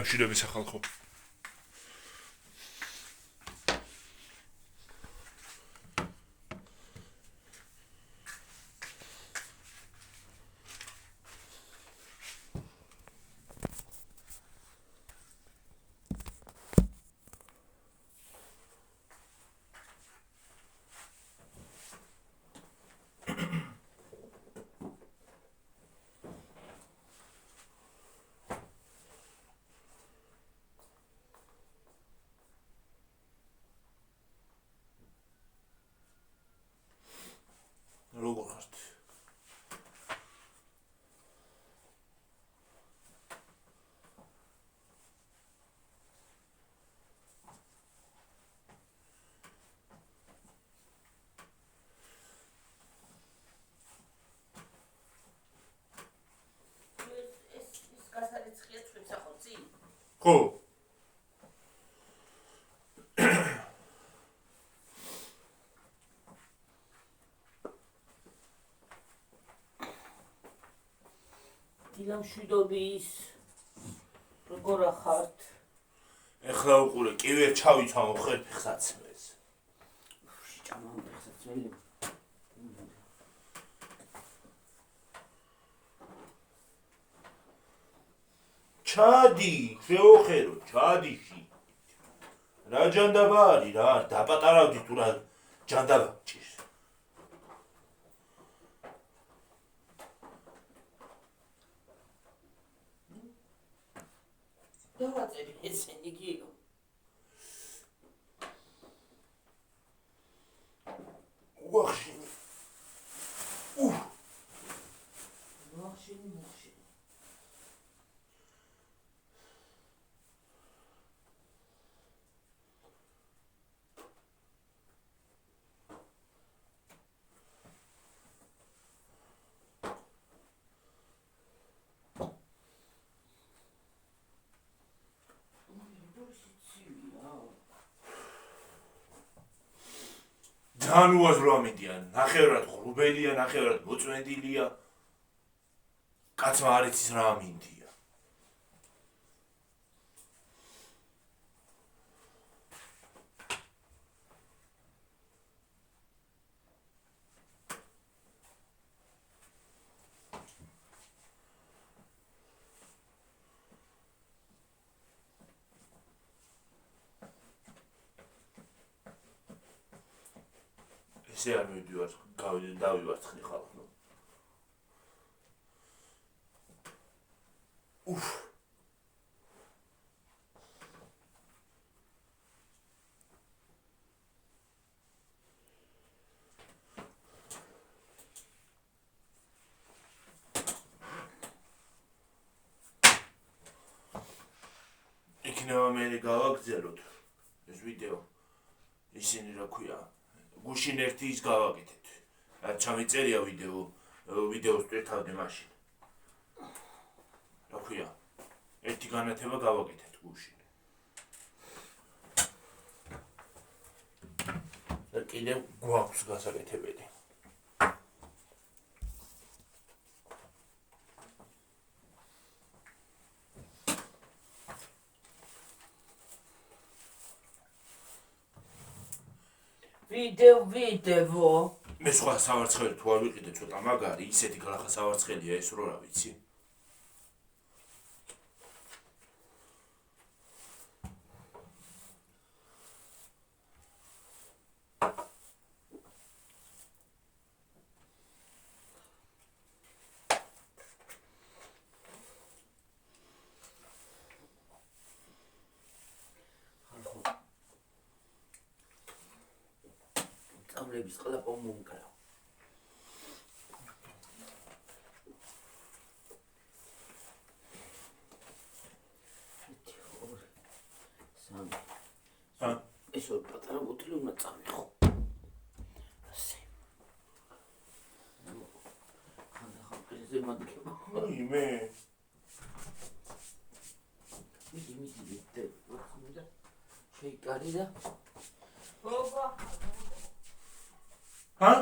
მშვიდობის ახალხო. როგორ ხართ? ხო დილა მშვიდობის როგორ ახართ? ეხლა უყურე კი ვერ ჩავიცვა მოხერ ფეხსაცმელს. ჭამა ფეხსაცმელი. ჩადი, შეოხერო, ჩადიში. რა ჯანდაბა არის რა, დაპატარავდი თუ რა ჯანდაბა ჭირს. დავაწერი ესენი გიგო. უახშენი. მოახშენი. ძალიან უაზრო ამინდია, ნახევრად ღრუბელია, ნახევრად მოწმენდილია. კაცმა არ იცის რა ამინდია. ესე არ მივდივარ, დავივარცხნი ხალხო. იქნება მე გავაგზავნოთ ეს ვიდეო. ისინი რა ქვია? გუშინ ერთი ის გავაკეთეთ. რაც ჩამიწერია ვიდეოს ტვირთავდი მაშინ. რა ქვია? ერთი განათება გავაკეთეთ გუშინ. და კიდევ გვაქვს გასაკეთებელი. ვიდეო მე სხვა სავარცხელი თუ არ ვიყიდე ცოტა მაგარი, ისეთი გლახა სავარცხელია ეს რო რა ვიცი. წამლების ყველა მომკრა. ეს ორი პატარა ბოთლი უნდა წამიხო. ასე. ხან ეს მოგება. მე მიდი და შეიკარი და ოპა ჰა?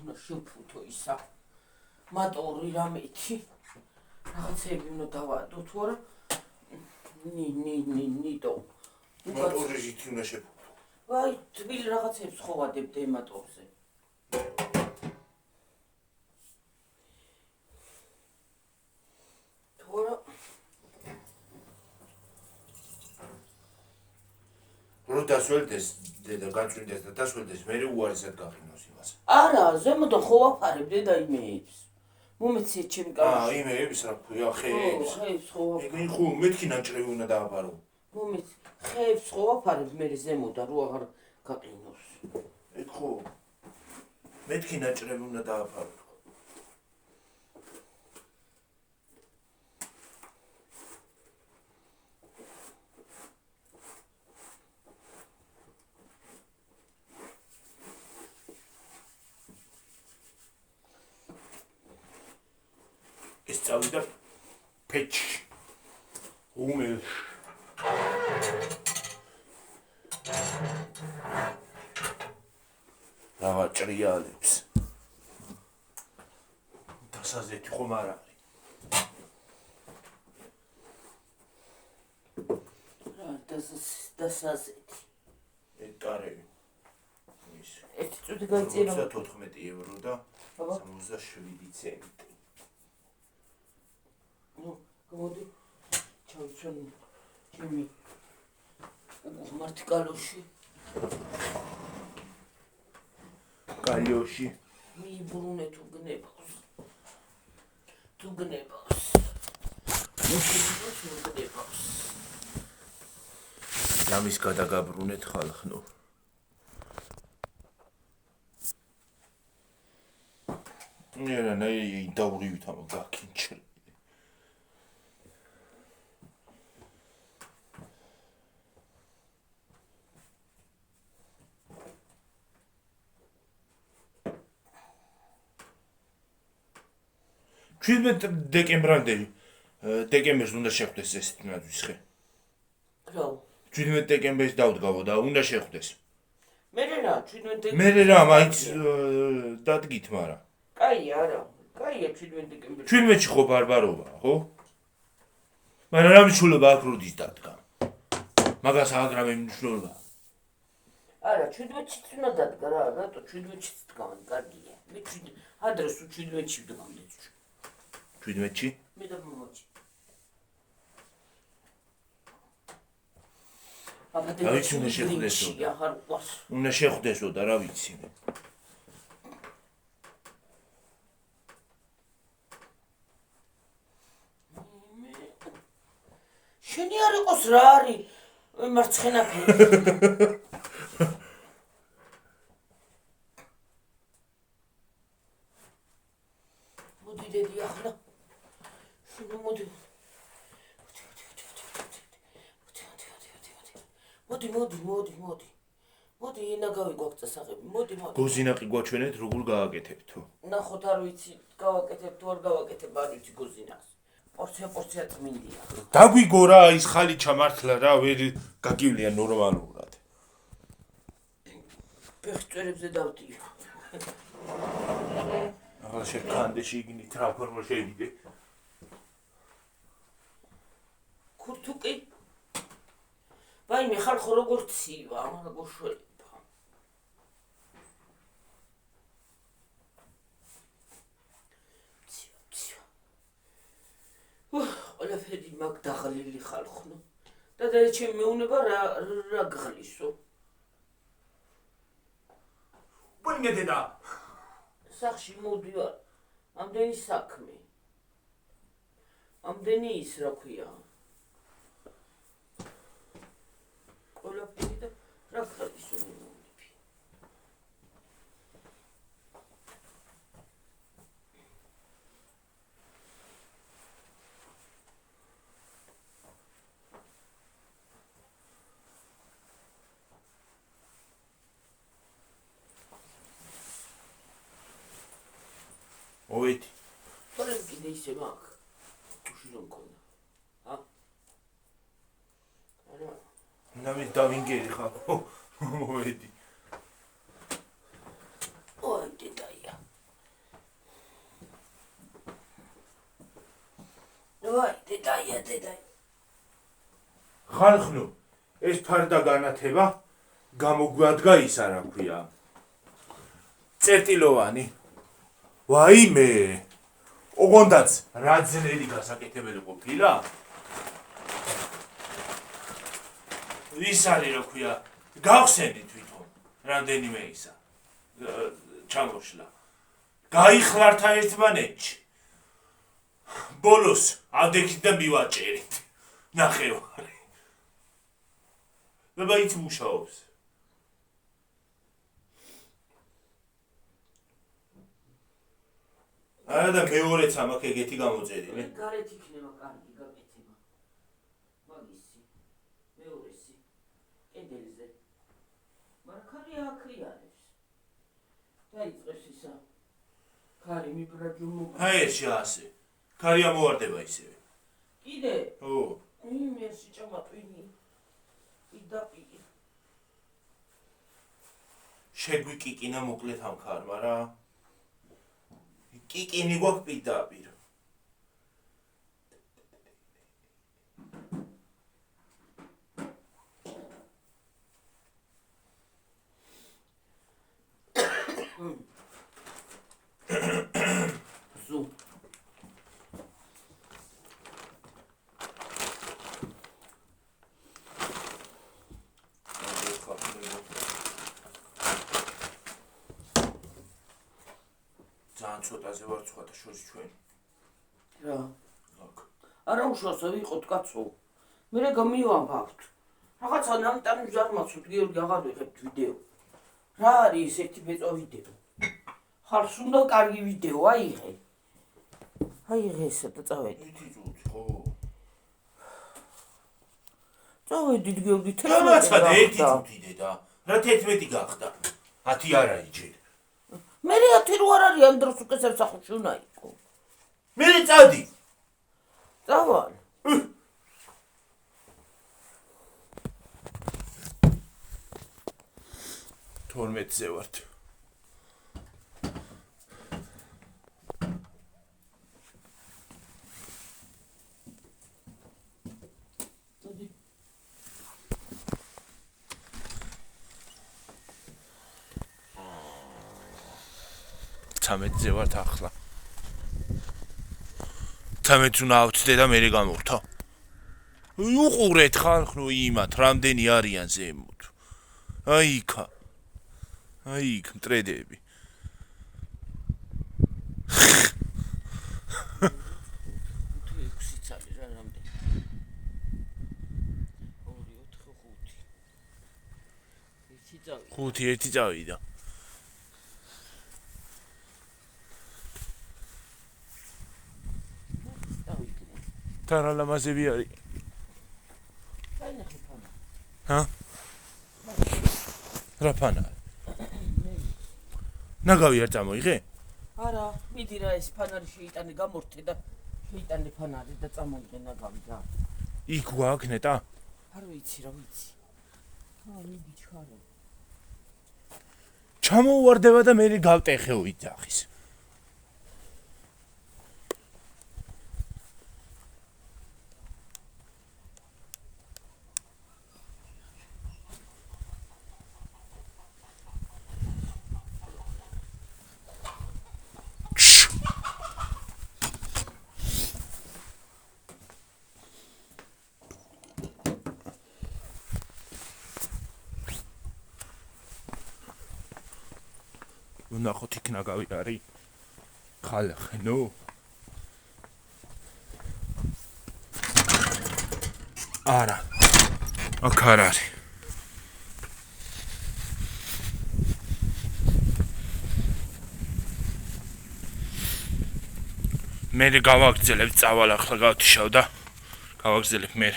უნდა შევფუთო ისა. მატორი რამეთი. რაღაცები უნდა დავადო თუ არა. ნიტო. მოტორი ჟითი უნდა შეფუთო. აი, თბილ რაღაცებს ხო ვადებ დემატორზე. თორა რო დასველდეს დედა გაწვინდეს და დასველდეს მე უარესად გახინოს იმას. არა, ზემოდან ხო ვაფარებ დედა იმეებს. მომეცი ჩემი კაცი. იმეებს რა ქვია, ხეებს. ხეებს ხო ვაფარებ. ეგ ხო მეთქი ნაჭრევი უნდა დააფარო. მომეცი ხეებს ხო ვაფარებ მე ზემოდან რო აღარ გაყინოს. ეგ ხო მეთქი ნაჭრევი უნდა დააფარო. ეს წავიდა პეჩში. უმელში. დავაჭრიალებს. დასაზეთი ხომ არ არის. რა დასაზეთი. ეტარები. ის. ერთი წუთი გაიწერა. 14 ევრო და 67 ცენტი. ნუ, გამოდი. ჩავიცვენ ჩემი მარტიკალოში. კალიოში. მიიბრუნე თუ გნებას. თუ გნებას. ამის გადაგაბრუნეთ ხალხნო. ნერა ნაი დაურივით ამ გაკინჩრე. დეკემბერს უნდა შეხვდეს ეს თმაძვის ხე. რა? 17 დეკემბერს დავდგავო და უნდა შეხვდეს. მე რა 17 დეკემბერს. მე რა მაინც დადგით, მაგრამ. კაი არა. კაია 17 დეკემბერს. 17-ში ხო ბარბარობა, ხო? მაგრამ რა მნიშვნელობა აქვს როდის დადგა? მაგას აღარ მნიშვნელობა. არა, 17-ში უნდა დადგა რა, რატო 17-ში დგავენ, კარგია. მე ადრეს 17-ში ვდგავდეთ. 17-ში? მე და მომოჭი. რა ვიცი უნდა შეხვდესო. აღარ ყავს. უნდა შეხვდესო და რა ვიცი. შენი არ იყოს რა არის მარცხენა ფერი. მოდი დედი ახლა. შენ მოდი. მოდი ენა გავიგვაქვს წასაღები. მოდი. გოზინაყი გვაჩვენეთ როგორ გააკეთებთო. ნახოთ არ ვიცი გავაკეთებ თუ არ გავაკეთებ არ ვიცი გოზინას. პორცია წმინდია. დაგვიგო რა ის ხალიჩა მართლა რა ვერ გაგივლია ნორმალურად. ფეხწერებზე დავდიო. ახლა შეკანდეში იგნით რა ფორმა შევიდე. ქურთუკი. ვაიმე ხალხო როგორ ცივა, როგორ შველება. ცივა. ყველაფერი მაგ დაღლილი ხალხო. და ჩემი მეუნება რა გღლისო. ვაიმე დედა. სახში მოდივარ. ამდენი საქმე. ამდენი ის რა ქვია. ყველაფერი და რა გღლისო მეუნები. მოვედი. თორემ კიდე ისე მაგ. უში რომ მქონდა. ა? არა. ნამის დავინგერი ხალხო. მოვედი. ой, დედაია. ვაი, დედაია, დედაია. ხალხნო, ეს ფარდა განათება გამოგვადგა ის არა ქვია. წერტილოვანი. ვაიმე. ოღონდაც რა ძნელი გასაკეთებელი ყოფილა? ის არის რა ქვია, გავხსენდი თვითონ, რამდენიმე ისა. ჩამოშლა. გაიხლართა ერთმანეთში. ბოლოს ადექით და მივაჭერით. ნახევარი. და ის მუშაობს. არა და მეორეც ამაქვს ეგეთი გამოწერილი. გარეთ იქნება კარგი გაკეთება. მაგისი. მეორესი. კედელზე. მაგრამ ქარი აკრიალებს. დაიწყებს ისა. ქარი მიბრაჯულო. აი ეს ასე. ქარი ამოვარდება ისევე. კიდე? ო. მერსი ჭამატვინი. იდაპი. შეგვიკიკინა მოკლედ ამ ქარმა რა. კიკინი გვაქვს პირდაპირ. ზუ. ძალიან ცოტაზე ვარ ცოტა შორის ჩვენ. რა? აქ. არა უშორსო ვიყოთ კაცო. მე გამივამბავთ. რაღაცა ნამტანი ზარმაცოთ გიორგი აღარ ვიღებთ ვიდეო. რა არის ერთი ბეწო ვიდეო? ხალხს უნდა კარგი ვიდეო აიღე. აიღე ესა და წავედი. ითი ძუთ, ხო. წავედით გიორგი რაღაცა და ერთი ძუთი დედა. რა 11 გახდა. 10 არ არის ჯერ. მე 10 რო არ არის ამ დროს უკვე სამსახურში უნდა იყო. მე წავდი. წავალ. 12-ზე ვართ. ზე ვართ ახლა. 13 უნდა ავწდე და მე გამოვრთა. უყურეთ ხალხო იმათ, რამდენი არიან ზემოთ. აი იქა. აი იქ მტრედები. ხუთი ერთი წავიდა. Tara la maseviari. Ha? Rapana. Nagavi არ წამოიღე? არა, მიდი რა ეს ფანარი შეიტანე გამორთე და შეიტანე ფანარი და წამოიღე ნაგავი რა. იქ გვაქვს ნეტა? არ ვიცი რა ვიცი. მიდი ჩქარო. ჩამოვარდება და მე გავტეხე უიძახის. ნახოთ იქ ნაგავი არის. ხალხნო. არა. აქ არ არის. მე გავაგრძელებ წავალ ახლა გავთიშავ და გავაგრძელებ მე.